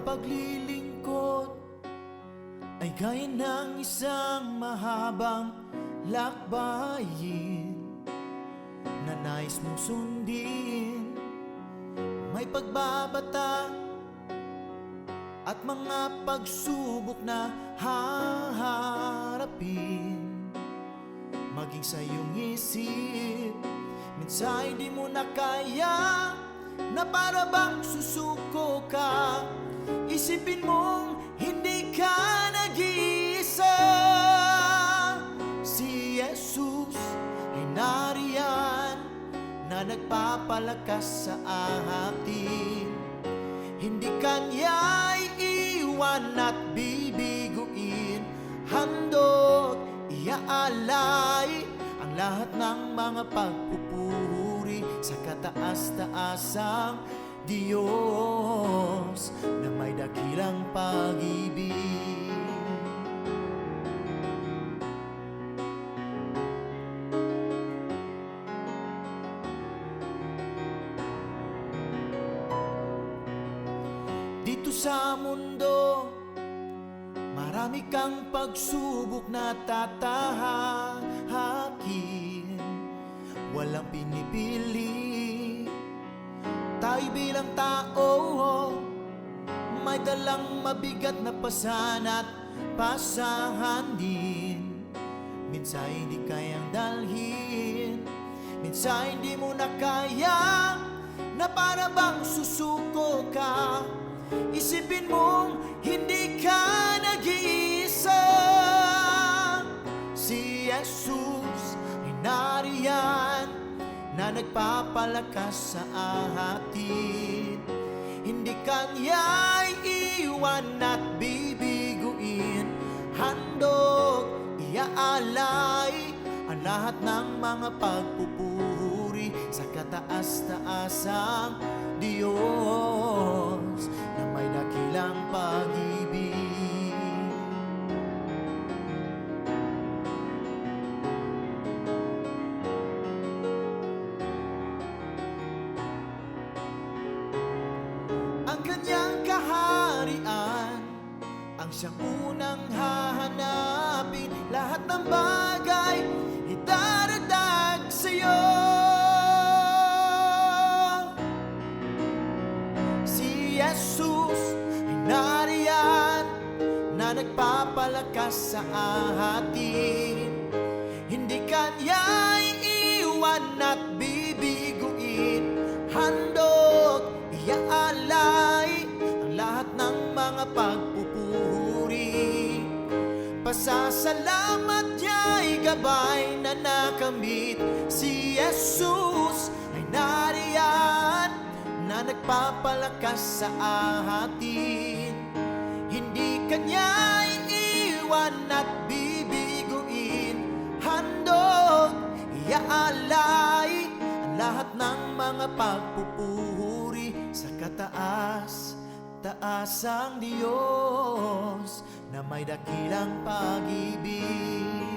paglilingkod ay gaya ng isang mahabang lakbayin na nais mong sundin. May pagbabata at mga pagsubok na haharapin. Maging sa iyong isip, minsan hindi mo na kaya, na para bang susuko ka. Isipin mong hindi ka nag-iisa. Si Jesus ay nariyan na nagpapalakas sa atin. Hindi kanya iiwan at bibiguin. Handog iaalay ang lahat ng mga pagpupuri sa kataas-taasang Diyos na may dakilang pag-ibig. Dito sa mundo, marami kang pagsubok na tatahakin. Walang pinipili. Tayo bilang tao, may dalang mabigat na pasan at pasahan din. Minsan hindi kayang dalhin, minsan hindi mo na kaya, na para bang susuko ka. Isipin mong hindi ka nag-iisa. Si Jesus ay nariyan na nagpapalakas sa atin. Hindi kanya iiwan at bibiguin. Handog iaalay ang lahat ng mga pagpupuri sa kataas-taasang Diyos na may dakilang pag-ibig. Ang kanyang kaharian ang siyang unang hahanapin. Lahat ng bagay idaradag sa'yo. Si Jesus ay nariyan na nagpapalakas sa atin. Hindi kanya iiwan at bibiguin. Handog iaalay ang lahat ng mga pagpupuri. Pasasalamat niya'y gabay na nakamit. Si Jesus ay nariyan na nagpapalakas sa atin. Hindi kanya iiwan at bibiguin. Handog iaalay ang lahat ng mga pagpupuri sa kataas-taasang Diyos na may dakilang pag-ibig.